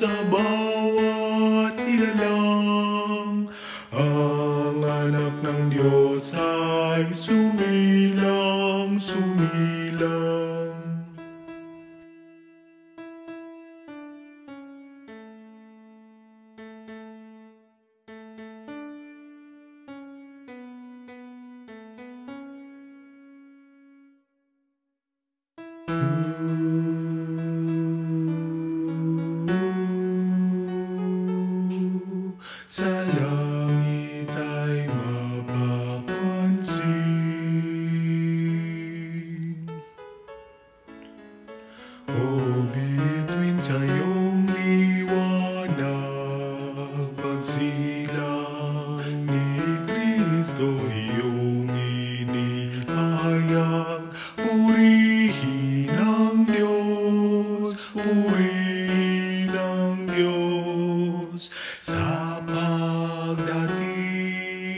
sa bawat nilalang. Ang anak ng Diyos ay sumilang, sumilang. Sa langit ay mapapansin, o bituin sa iyong liwanag, pagsilang ni Kristo iyong inihayag. Purihin ang Diyos, purihin ang Diyos, sa pagdating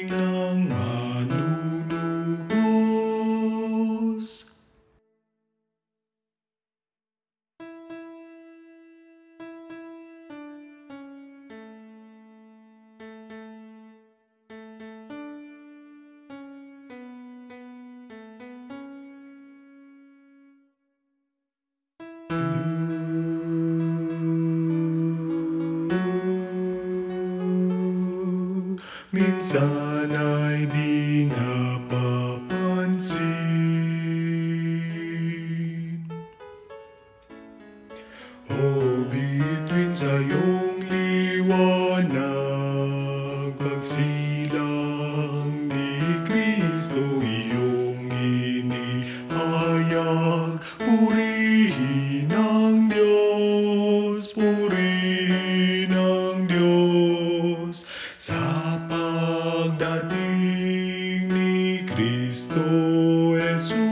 ng manunubos. Minsan ay di napapansin, o bituin sa iyong liwanag, pagsilang ni Kristo iyong inihayag. Purihin ang Diyos, purihin ang Diyos, sa pagdating ni Kristo Jesus.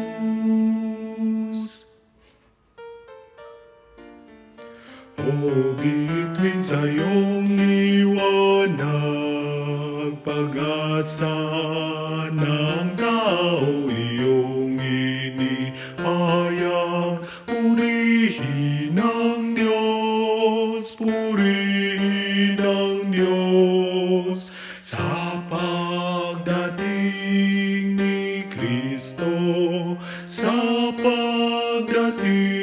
O bituin sa iyong liwanag, pag-asa ng tao iyong inihayag. Purihin ang Diyos, purihin ang Diyos, sa pagdating ni Kristo, sa pagdating